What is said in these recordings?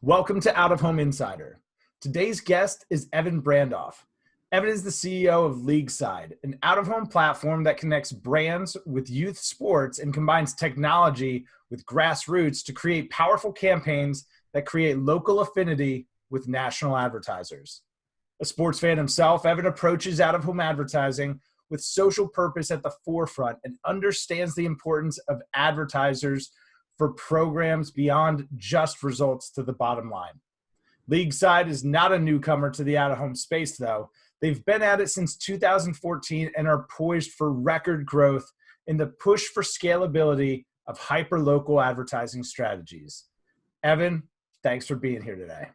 Welcome to Out of Home Insider. Today's guest is Evan Brandoff. Evan is the CEO of LeagueSide, an out-of-home platform that connects brands with youth sports and combines technology with grassroots to create powerful campaigns that create local affinity with national advertisers. A sports fan himself, Evan approaches out-of-home advertising with social purpose at the forefront and understands the importance of advertisers for programs beyond just results to the bottom line. LeagueSide is not a newcomer to the out-of-home space, though. They've been at it since 2014 and are poised for record growth in the push for scalability of hyper-local advertising strategies. Evan, thanks for being here today.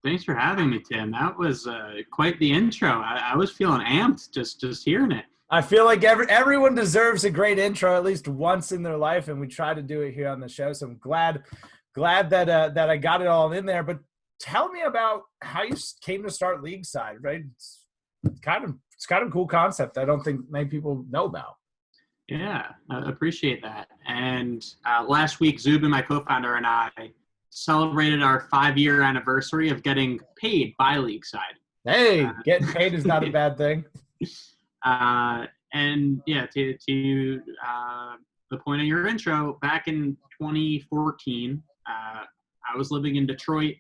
Thanks for having me, Tim. That was quite the intro. I was feeling amped just hearing it. I feel like everyone deserves a great intro at least once in their life, and we try to do it here on the show. So I'm glad that I got it all in there. But tell me about how you came to start LeagueSide, right? It's kind of a cool concept I don't think many people know about. Yeah, I appreciate that. And last week, Zubin, my co-founder, and I celebrated our 5-year anniversary of getting paid by LeagueSide. Hey, getting paid is not a bad thing. And yeah, to the point of your intro, back in 2014, I was living in Detroit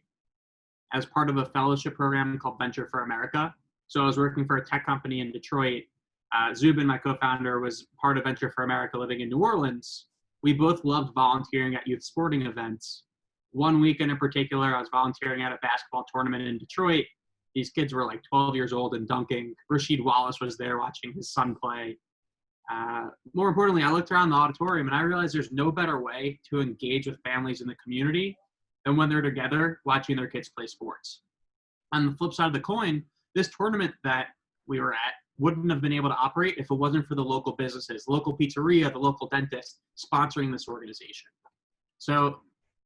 as part of a fellowship program called Venture for America. So I was working for a tech company in Detroit. Zubin, my co-founder, was part of Venture for America living in New Orleans. We both loved volunteering at youth sporting events. One weekend in particular, I was volunteering at a basketball tournament in Detroit. These kids were like 12 years old and dunking. Rasheed Wallace was there watching his son play. More importantly, I looked around the auditorium and I realized there's no better way to engage with families in the community than when they're together watching their kids play sports. On the flip side of the coin, this tournament that we were at wouldn't have been able to operate if it wasn't for the local businesses, the local pizzeria, the local dentist sponsoring this organization. So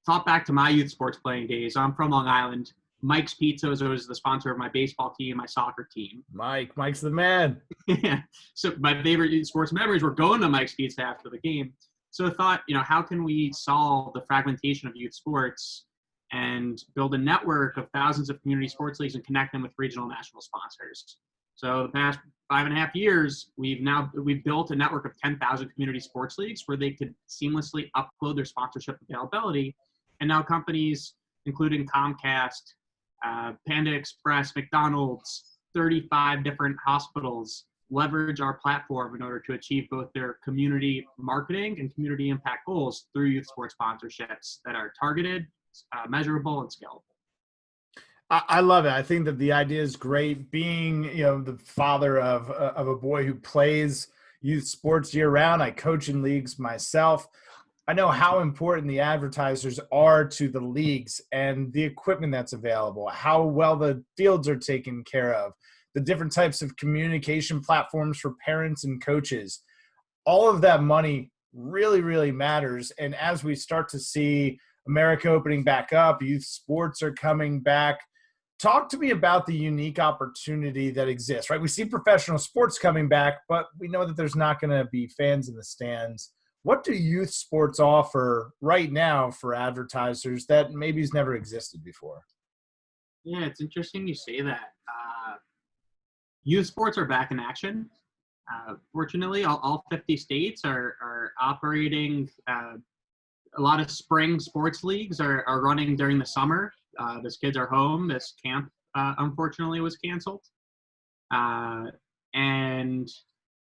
thought back to my youth sports playing days. I'm from Long Island. Mike's Pizza was always the sponsor of my baseball team, my soccer team. Mike's the man. Yeah. So my favorite youth sports memories were going to Mike's Pizza after the game. So I thought, how can we solve the fragmentation of youth sports and build a network of thousands of community sports leagues and connect them with regional and national sponsors? So the past 5.5 years, we've built a network of 10,000 community sports leagues where they could seamlessly upload their sponsorship availability. And now companies, including Comcast, Panda Express, McDonald's, 35 different hospitals leverage our platform in order to achieve both their community marketing and community impact goals through youth sports sponsorships that are targeted, measurable, and scalable. I love it. I think that the idea is great. Being, the father of a boy who plays youth sports year round, I coach in leagues myself. I know how important the advertisers are to the leagues and the equipment that's available, how well the fields are taken care of, the different types of communication platforms for parents and coaches. All of that money really, really matters. And as we start to see America opening back up, youth sports are coming back. Talk to me about the unique opportunity that exists, right? We see professional sports coming back, but we know that there's not going to be fans in the stands. What do youth sports offer right now for advertisers that maybe has never existed before? Yeah, it's interesting you say that. Youth sports are back in action. Fortunately, all 50 states are operating. A lot of spring sports leagues are running during the summer. Those kids are home. This camp, unfortunately, was canceled. And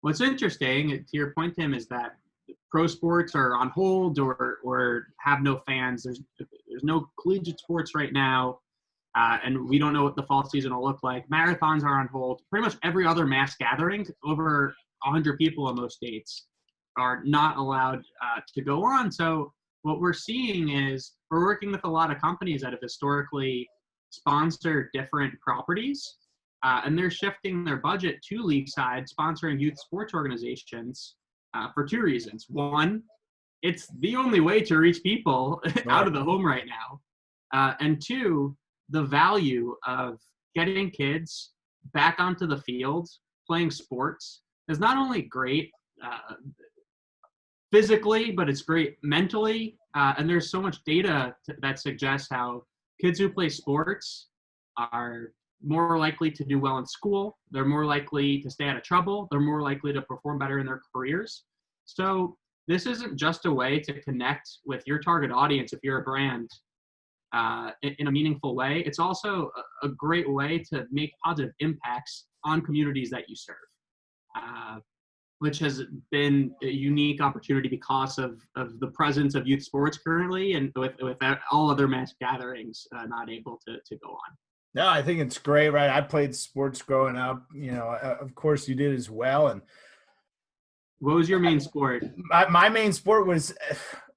what's interesting, to your point, Tim, is that pro sports are on hold or have no fans. There's no collegiate sports right now, and we don't know what the fall season will look like. Marathons are on hold. Pretty much every other mass gathering, over 100 people in most states, are not allowed to go on. So what we're seeing is we're working with a lot of companies that have historically sponsored different properties, and they're shifting their budget to LeagueSide, sponsoring youth sports organizations for two reasons. One, it's the only way to reach people out of the home right now. And two, the value of getting kids back onto the field, playing sports, is not only great physically, but it's great mentally. And there's so much data that suggests how kids who play sports are more likely to do well in school. They're more likely to stay out of trouble. They're more likely to perform better in their careers. So this isn't just a way to connect with your target audience if you're a brand in a meaningful way. It's also a great way to make positive impacts on communities that you serve, which has been a unique opportunity because of the presence of youth sports currently, and with all other mass gatherings not able to go on. No, I think it's great, right? I played sports growing up. Of course you did as well. And what was your main sport? My main sport was,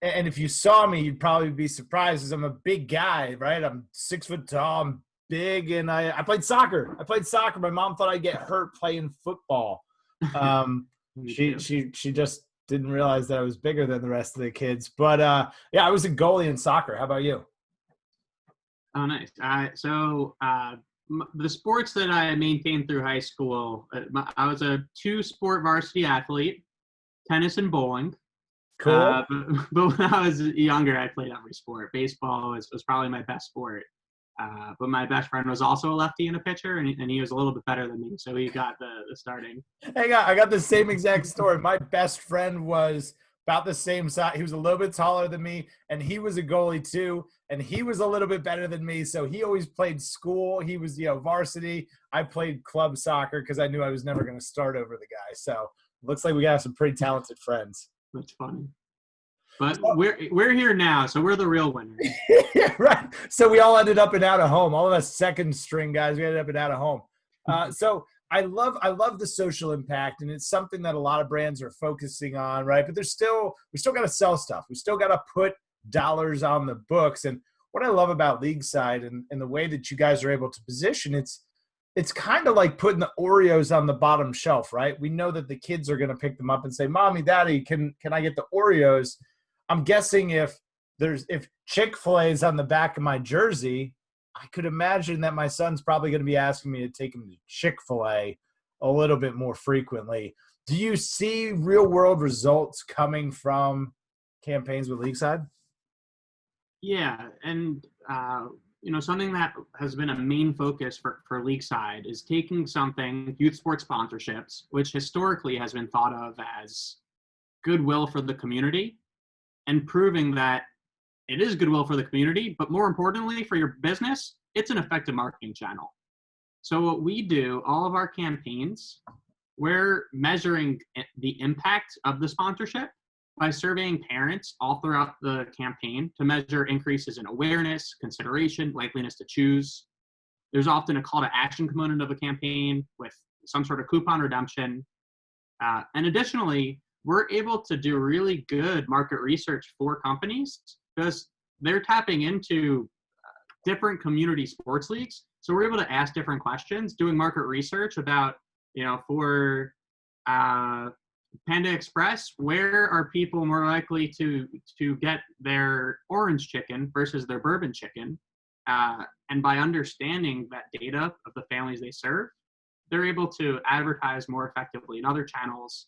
and if you saw me, you'd probably be surprised, because I'm a big guy, right? I'm 6 foot tall, I'm big, and I played soccer. My mom thought I'd get hurt playing football. She just didn't realize that I was bigger than the rest of the kids. But yeah, I was a goalie in soccer. How about you? Oh, nice. The sports that I maintained through high school, I was a 2-sport varsity athlete, tennis and bowling. Cool. But when I was younger, I played every sport. Baseball was probably my best sport. But my best friend was also a lefty and a pitcher, and he was a little bit better than me, so he got the starting. Hey, I got the same exact story. My best friend was about the same size. He was a little bit taller than me, and he was a goalie too, and he was a little bit better than me, so he always played school. He was, varsity. I played club soccer because I knew I was never going to start over the guy. So looks like we got some pretty talented friends. That's funny. But we're here now, so we're the real winners. Yeah, right. So we all ended up in out of home. All of us second string guys, we ended up in out of home. So I love the social impact, and it's something that a lot of brands are focusing on, right? But we still got to sell stuff. We still got to put dollars on the books. And what I love about League Side and the way that you guys are able to position, it's kind of like putting the Oreos on the bottom shelf, right? We know that the kids are going to pick them up and say, "Mommy, Daddy, can I get the Oreos?" I'm guessing if Chick-fil-A is on the back of my jersey, I could imagine that my son's probably going to be asking me to take him to Chick-fil-A a little bit more frequently. Do you see real-world results coming from campaigns with League Side? Yeah, and something that has been a main focus for League Side is taking something, youth sports sponsorships, which historically has been thought of as goodwill for the community, and proving that it is goodwill for the community, but more importantly for your business, it's an effective marketing channel. So what we do, all of our campaigns, we're measuring the impact of the sponsorship by surveying parents all throughout the campaign to measure increases in awareness, consideration, likeliness to choose. There's often a call to action component of a campaign with some sort of coupon redemption. And additionally, we're able to do really good market research for companies because they're tapping into different community sports leagues. So we're able to ask different questions, doing market research about, for Panda Express, where are people more likely to get their orange chicken versus their bourbon chicken? And by understanding that data of the families they serve, they're able to advertise more effectively in other channels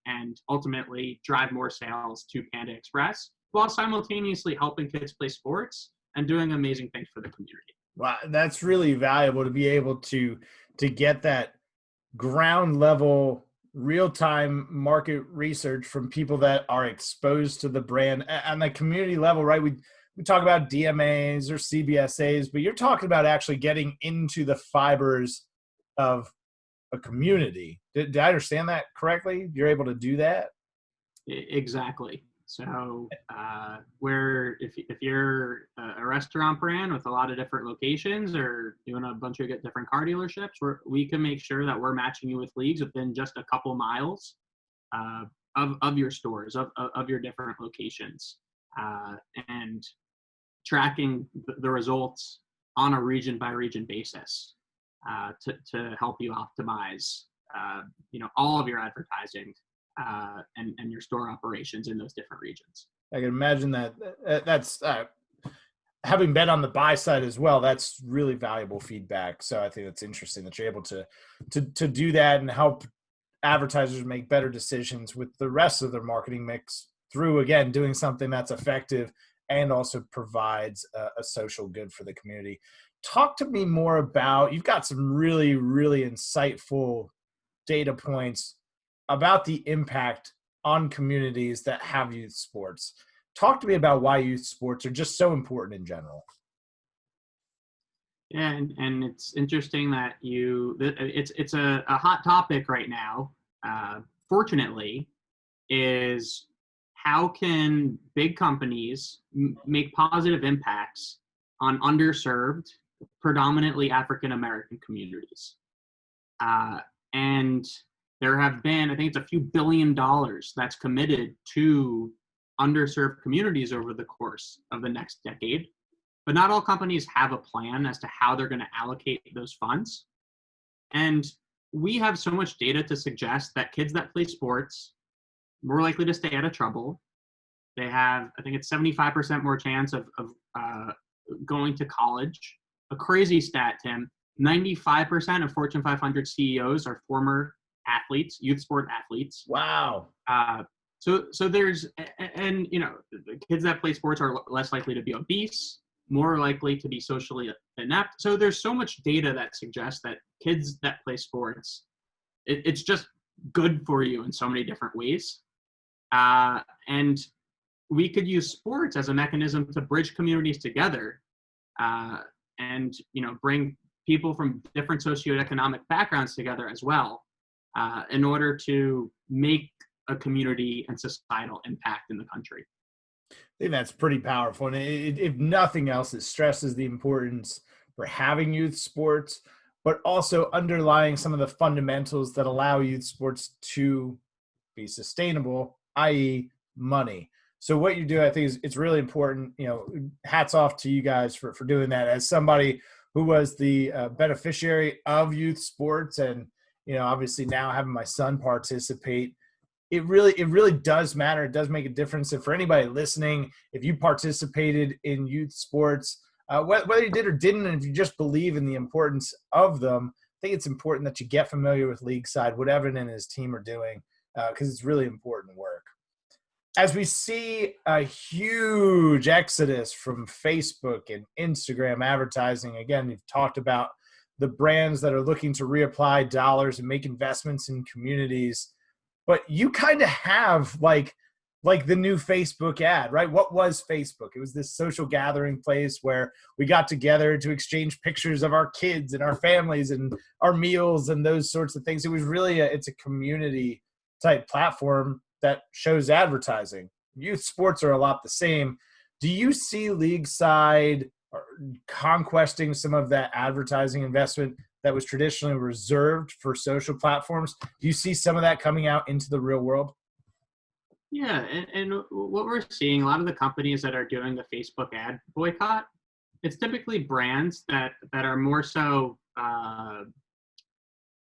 and ultimately drive more sales to Panda Express while simultaneously helping kids play sports and doing amazing things for the community. Wow, that's really valuable to be able to get that ground level real-time market research from people that are exposed to the brand on the community level, right? We talk about DMAs or CBSAs, but you're talking about actually getting into the fibers of a community. Did I understand that correctly? You're able to do that? Exactly. So where if you're a restaurant brand with a lot of different locations or doing a bunch of different car dealerships, we can make sure that we're matching you with leagues within just a couple miles of your stores, of your different locations, and tracking the results on a region by region basis to help you optimize all of your advertising and your store operations in those different regions. I can imagine that's having been on the buy side as well. That's really valuable feedback. So I think that's interesting that you're able to do that and help advertisers make better decisions with the rest of their marketing mix through, again, doing something that's effective and also provides a social good for the community. Talk to me more about, you've got some really, really insightful data points about the impact on communities that have youth sports. Talk to me about why youth sports are just so important in general. Yeah, and it's interesting that it's a hot topic right now. Fortunately, is how can big companies make positive impacts on underserved, predominantly African American communities? And there have been, I think it's a few $billions that's committed to underserved communities over the course of the next decade. But not all companies have a plan as to how they're going to allocate those funds. And we have so much data to suggest that kids that play sports more likely to stay out of trouble. They have, I think it's 75% more chance of going to college. A crazy stat, Tim. 95% of Fortune 500 CEOs are former athletes, youth sport athletes. Wow. So there's, and you know, the kids that play sports are less likely to be obese, more likely to be socially inept. So there's so much data that suggests that kids that play sports, it's just good for you in so many different ways. And we could use sports as a mechanism to bridge communities together, and you know, bring people from different socioeconomic backgrounds together as well, in order to make a community and societal impact in the country. I think that's pretty powerful. And if nothing else, it stresses the importance for having youth sports, but also underlying some of the fundamentals that allow youth sports to be sustainable, i.e. money. So what you do, I think it's really important. You know, hats off to you guys for doing that. As somebody who was the beneficiary of youth sports, and, you know, obviously now having my son participate, it really does matter. It does make a difference. And for anybody listening, if you participated in youth sports, whether you did or didn't, and if you just believe in the importance of them, I think it's important that you get familiar with League Side, what Evan and his team are doing, because it's really important work. As we see a huge exodus from Facebook and Instagram advertising, again, you've talked about the brands that are looking to reapply dollars and make investments in communities. But you kind of have like the new Facebook ad, right? What was Facebook? It was this social gathering place where we got together to exchange pictures of our kids and our families and our meals and those sorts of things. It was really it's a community type platform that shows advertising. Youth sports are a lot the same. Do you see League Side conquesting some of that advertising investment that was traditionally reserved for social platforms? Do you see some of that coming out into the real world? Yeah, and what we're seeing, a lot of the companies that are doing the Facebook ad boycott, it's typically brands that are more so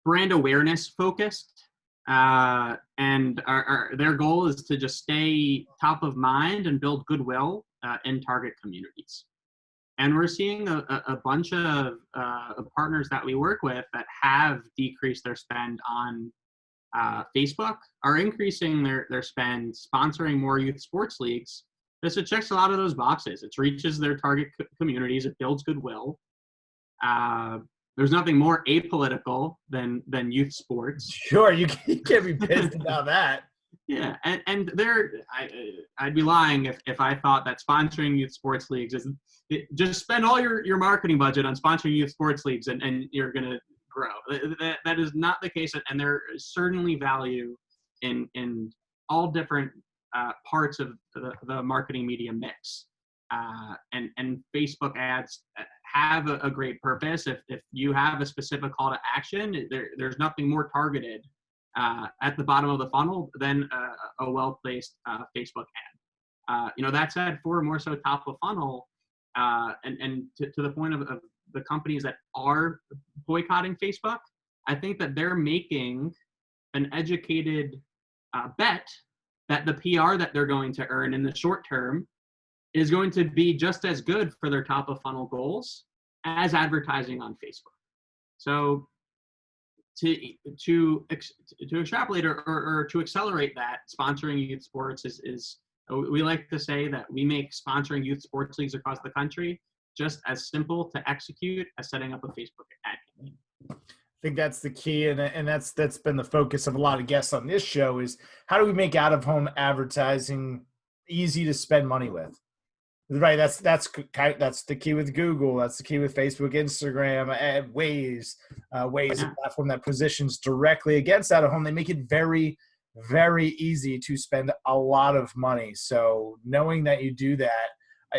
brand awareness focused, and their goal is to just stay top of mind and build goodwill in target communities. And we're seeing a bunch of partners that we work with that have decreased their spend on Facebook, are increasing their spend sponsoring more youth sports leagues. This it checks a lot of those boxes. It reaches their target communities. It builds goodwill. There's nothing more apolitical than youth sports. Sure, you can't be pissed about that. Yeah, and I'd be lying if I thought that sponsoring youth sports leagues is just spend all your marketing budget on sponsoring youth sports leagues and you're going to grow. That is not the case, and there is certainly value in all different parts of the marketing media mix. And Facebook ads have a great purpose. If you have a specific call to action, there's nothing more targeted at the bottom of the funnel than a well-placed Facebook ad. That said, for more so top of funnel, and to the point of the companies that are boycotting Facebook, I think that they're making an educated bet that the PR that they're going to earn in the short term is going to be just as good for their top of funnel goals as advertising on Facebook. So to extrapolate or to accelerate that, sponsoring youth sports is We like to say that we make sponsoring youth sports leagues across the country just as simple to execute as setting up a Facebook ad campaign. I think that's the key, and that's been the focus of a lot of guests on this show is how do we make out-of-home advertising easy to spend money with? Right, that's the key with Google. That's the key with Facebook, Instagram, and Waze. Waze is a platform that positions directly against out-of-home. They make it very, very easy to spend a lot of money. So knowing that you do that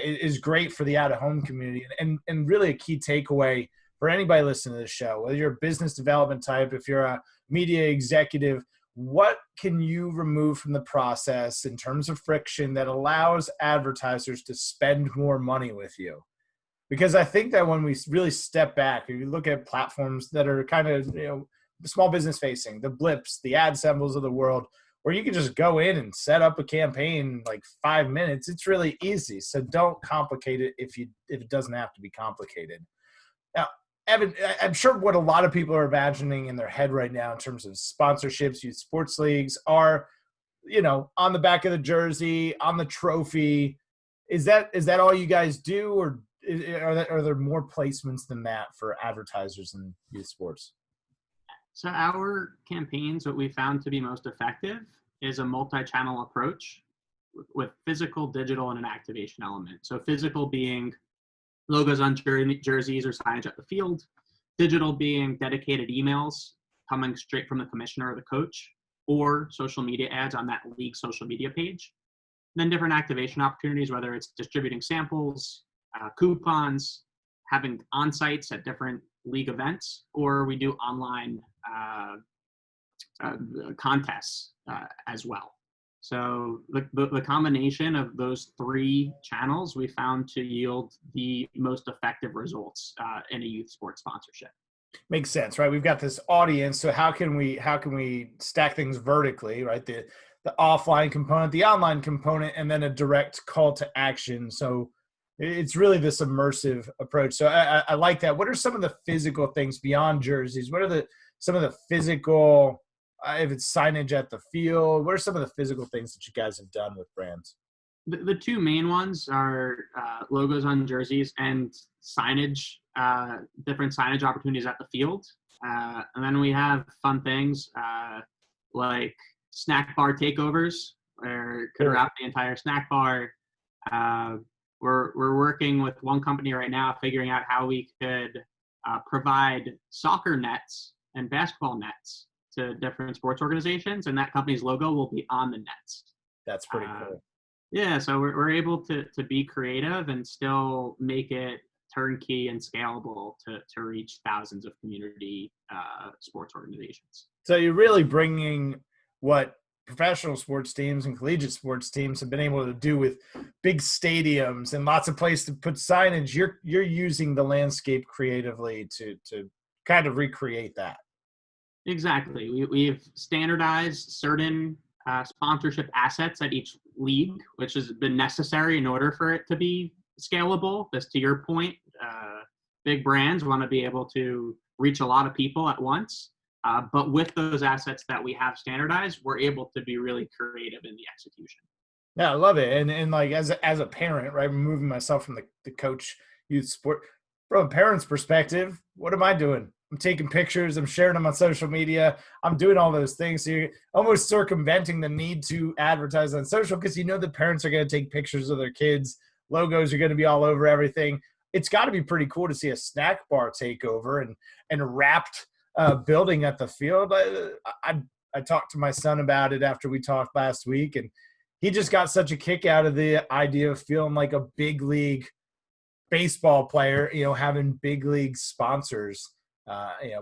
is great for the out-of-home community, and really a key takeaway for anybody listening to this show, whether you're a business development type, if you're a media executive, what can you remove from the process in terms of friction that allows advertisers to spend more money with you? Because I think that when we really step back, if you look at platforms that are kind of, small business facing, the Blips, the ad symbols of the world, where you can just go in and set up a campaign like 5 minutes, it's really easy. So don't complicate it if it doesn't have to be complicated. Now, Evan, I'm sure what a lot of people are imagining in their head right now in terms of sponsorships, youth sports leagues are, on the back of the jersey, on the trophy. Is that all you guys do, or are there more placements than that for advertisers in youth sports? So our campaigns, what we found to be most effective is a multi-channel approach with physical, digital, and an activation element. So physical being logos on jerseys or signage at the field, digital being dedicated emails coming straight from the commissioner or the coach, or social media ads on that league social media page. And then different activation opportunities, whether it's distributing samples, coupons, having on-sites at different league events, or we do online contests as well. So the combination of those three channels we found to yield the most effective results in a youth sports sponsorship. Makes sense, right? We've got this audience, so how can we stack things vertically, right? The offline component, the online component, and then a direct call to action. So it's really this immersive approach. So I like that. What are some of the physical things beyond jerseys? What are some of the physical, if it's signage at the field, what are some of the physical things that you guys have done with brands? The two main ones are logos on jerseys and signage, different signage opportunities at the field. And then we have fun things like snack bar takeovers, where could wrap the entire snack bar. We're working with one company right now, figuring out how we could provide soccer nets and basketball nets to different sports organizations, and that company's logo will be on the nets. That's pretty cool. Yeah, so we're able to be creative and still make it turnkey and scalable to reach thousands of community sports organizations. So you're really bringing what professional sports teams and collegiate sports teams have been able to do with big stadiums and lots of places to put signage. You're using the landscape creatively to kind of recreate that. Exactly. We've standardized certain sponsorship assets at each league, which has been necessary in order for it to be scalable. Just to your point, big brands want to be able to reach a lot of people at once. But with those assets that we have standardized, we're able to be really creative in the execution. Yeah, I love it. And like as a parent, right, removing myself from the coach youth sport, from a parent's perspective, what am I doing? I'm taking pictures, I'm sharing them on social media, I'm doing all those things. So you're almost circumventing the need to advertise on social because the parents are going to take pictures of their kids. Logos are going to be all over everything. It's got to be pretty cool to see a snack bar takeover and wrapped building at the field. I talked to my son about it after we talked last week, and he just got such a kick out of the idea of feeling like a big league baseball player, having big league sponsors,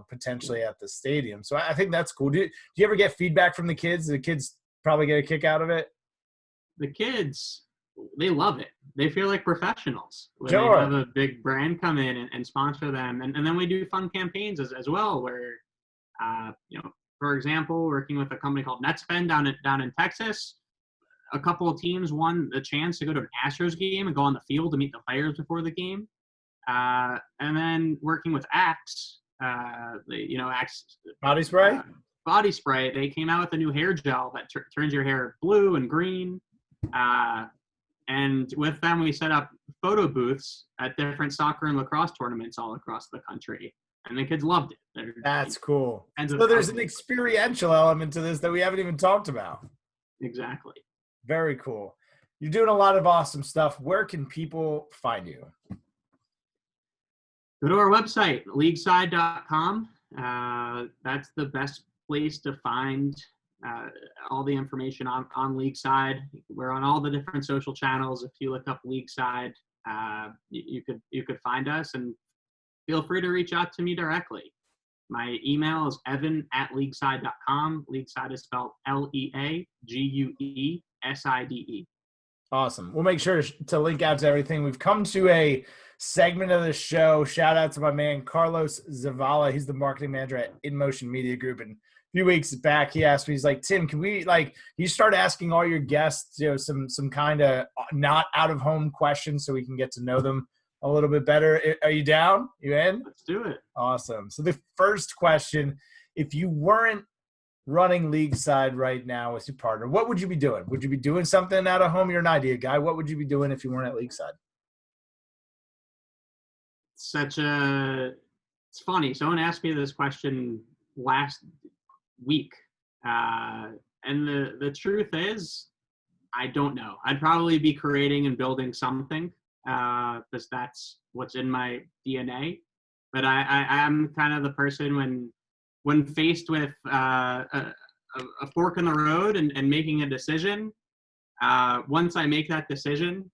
potentially at the stadium. So I think that's cool. Do you ever get feedback from the kids? The kids probably get a kick out of it. The kids, they love it. They feel like professionals when Sure. they have a big brand come in and sponsor them. And then we do fun campaigns as well, where, for example, working with a company called NetSpend down in Texas, a couple of teams won the chance to go to an Astros game and go on the field to meet the players before the game. And then working with Axe, Axe Body spray? Body spray. They came out with a new hair gel that turns your hair blue and green. And with them, we set up photo booths at different soccer and lacrosse tournaments all across the country. And the kids loved it. That's cool. So there's an experiential element to this that we haven't even talked about. Exactly. Very cool. You're doing a lot of awesome stuff. Where can people find you? Go to our website, leagueside.com. That's the best place to find all the information on Leagueside. We're on all the different social channels. If you look up Leagueside, you could find us, and feel free to reach out to me directly. My email is evan@leagueside.com. Leagueside is spelled LEAGUESIDE. Awesome. We'll make sure to link out to everything. We've come to a segment of the show. Shout out to my man, Carlos Zavala. He's the marketing manager at InMotion Media Group. And a few weeks back, he asked me, he's like, Tim, can we you start asking all your guests, some kind of not out of home questions so we can get to know them a little bit better. Are you down? You in? Let's do it. Awesome. So the first question, if you weren't running Leagueside right now with your partner, what would you be doing? Would you be doing something out of home? You're an idea guy. What would you be doing if you weren't at Leagueside? It's funny. Someone asked me this question last week. And the truth is, I don't know. I'd probably be creating and building something because that's what's in my DNA. But I'm kind of the person when faced with a fork in the road and making a decision, once I make that decision,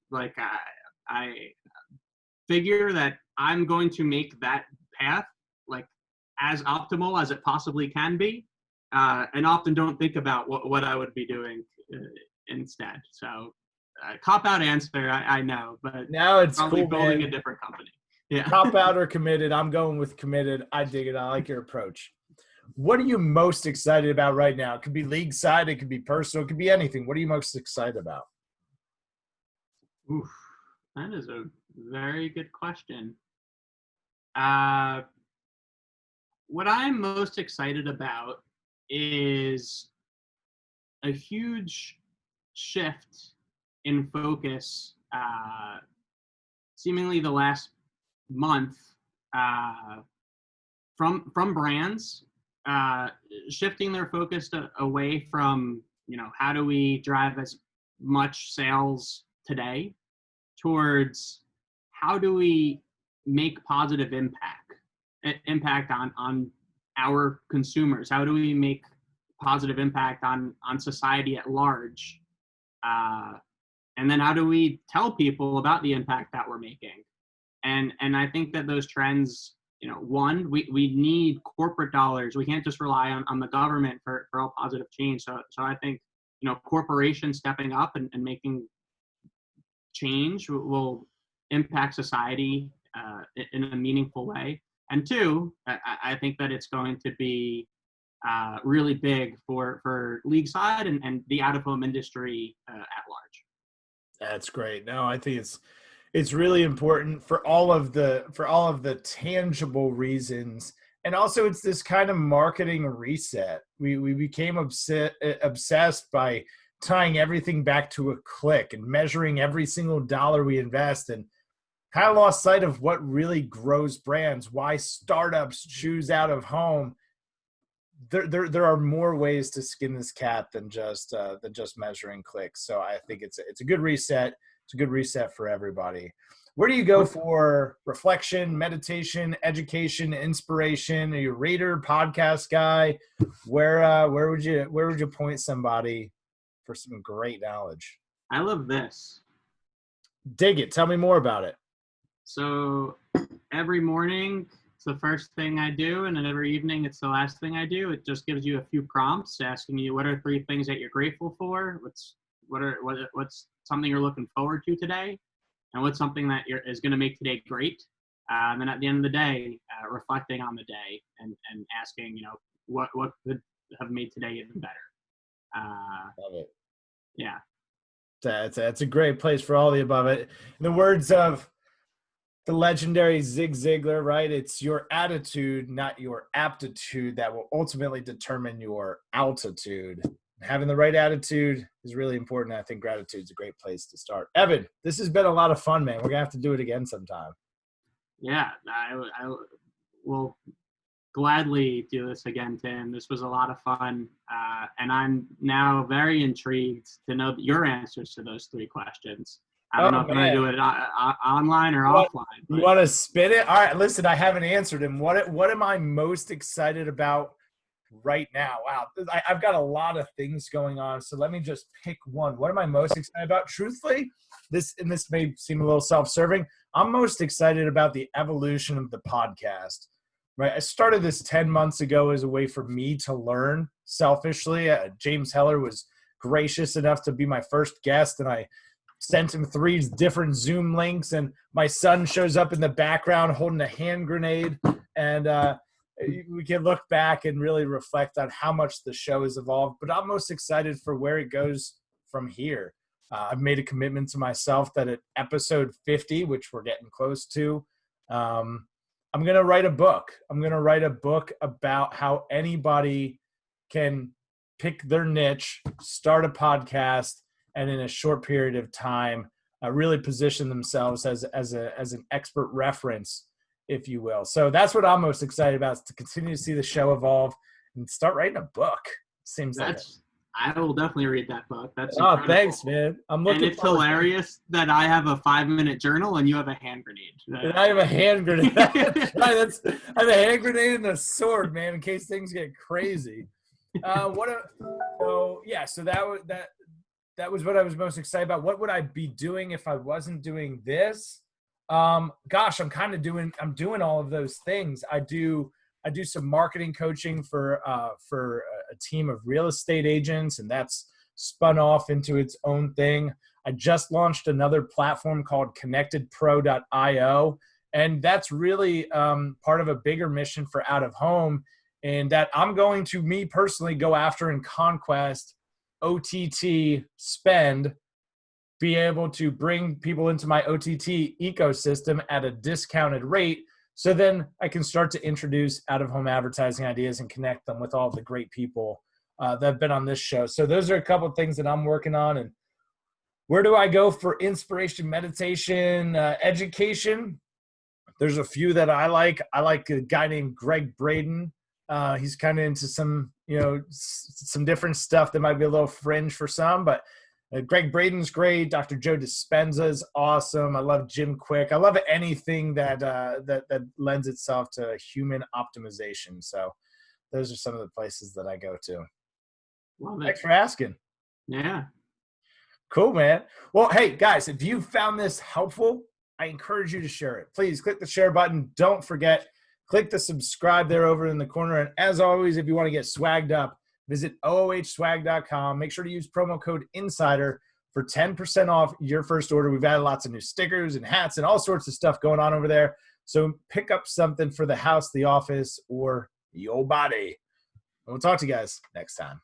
I figure that I'm going to make that path as optimal as it possibly can be, and often don't think about what I would be doing instead. So cop-out answer, I know, but now it's probably cool, building man. a different company. Yeah. Cop-out or committed? I'm going with committed. I dig it. I like your approach. What are you most excited about right now? It could be Leagueside, it could be personal, it could be anything. What are you most excited about? Oof, that is a very good question. What I'm most excited about is a huge shift in focus, seemingly the last month, from brands shifting their focus away from how do we drive as much sales today towards how do we make positive impact on our consumers? How do we make positive impact on society at large? And then how do we tell people about the impact that we're making? And I think that those trends, one, we need corporate dollars. We can't just rely on the government for all positive change. So I think, corporations stepping up and making change will impact society in a meaningful way. And two, I think that it's going to be really big for Leagueside and the out-of-home industry at large. That's great. No, I think it's really important for all of the tangible reasons. And also it's this kind of marketing reset. We became obsessed by tying everything back to a click and measuring every single dollar we invest, and kind of lost sight of what really grows brands, why startups choose out of home. There are more ways to skin this cat than just measuring clicks. So I think it's a good reset. It's a good reset for everybody. Where do you go for reflection, meditation, education, inspiration? Are you a reader, podcast guy? Where would you point somebody for some great knowledge? I love this. Dig it. Tell me more about it. So every morning it's the first thing I do, and then every evening it's the last thing I do. It just gives you a few prompts asking you what are 3 things that you're grateful for, what's something you're looking forward to today, and what's something that is going to make today great. And then at the end of the day, reflecting on the day and asking, what could have made today even better. Love it. Yeah. That's a great place for all the above it. In the words of the legendary Zig Ziglar, right? It's your attitude, not your aptitude, that will ultimately determine your altitude. Having the right attitude is really important. I think gratitude is a great place to start. Evan, this has been a lot of fun, man. We're going to have to do it again sometime. Yeah, I will gladly do this again, Tim. This was a lot of fun. And I'm now very intrigued to know your answers to those 3 questions. I don't know if I'm going to do it online or offline. But. You want to spin it? All right, listen, I haven't answered him. What am I most excited about right now? Wow, I've got a lot of things going on, so let me just pick one. What am I most excited about? Truthfully, this may seem a little self-serving. I'm most excited about the evolution of the podcast. Right, I started this 10 months ago as a way for me to learn selfishly. James Heller was gracious enough to be my first guest, and I sent him 3 different Zoom links, and my son shows up in the background holding a hand grenade, and we can look back and really reflect on how much the show has evolved. But I'm most excited for where it goes from here. I've made a commitment to myself that at episode 50, which we're getting close to, I'm going to write a book. I'm going to write a book about how anybody can pick their niche, start a podcast, and in a short period of time, really position themselves as an expert reference, if you will. So that's what I'm most excited about, is to continue to see the show evolve and start writing a book. Seems like it. I will definitely read that book. That's incredible. Thanks, man. I'm looking. And it's hilarious that I have a 5-minute journal and you have a hand grenade. And I have a hand grenade. I have a hand grenade and a sword, man, in case things get crazy. So that was what I was most excited about. What would I be doing if I wasn't doing this? I'm doing all of those things. I do some marketing coaching for a team of real estate agents, and that's spun off into its own thing. I just launched another platform called connectedpro.io, and that's really part of a bigger mission for Out of Home, and that I'm going to, me personally, go after and conquest OTT spend, be able to bring people into my OTT ecosystem at a discounted rate, so then I can start to introduce out-of-home advertising ideas and connect them with all the great people that have been on this show. So those are a couple of things that I'm working on. And where do I go for inspiration, meditation, education? There's a few that I like. I like a guy named Greg Braden. He's kind of into some different stuff that might be a little fringe for some, but Greg Braden's great. Dr. Joe Dispenza is awesome. I love Jim Quick. I love anything that lends itself to human optimization. So those are some of the places that I go to. Love it. Thanks for asking. Yeah. Cool, man. Well, hey, guys, if you found this helpful, I encourage you to share it. Please click the share button. Don't forget, click the subscribe there over in the corner. And as always, if you want to get swagged up, visit oohswag.com. Make sure to use promo code INSIDER for 10% off your first order. We've added lots of new stickers and hats and all sorts of stuff going on over there. So pick up something for the house, the office, or your body. We'll talk to you guys next time.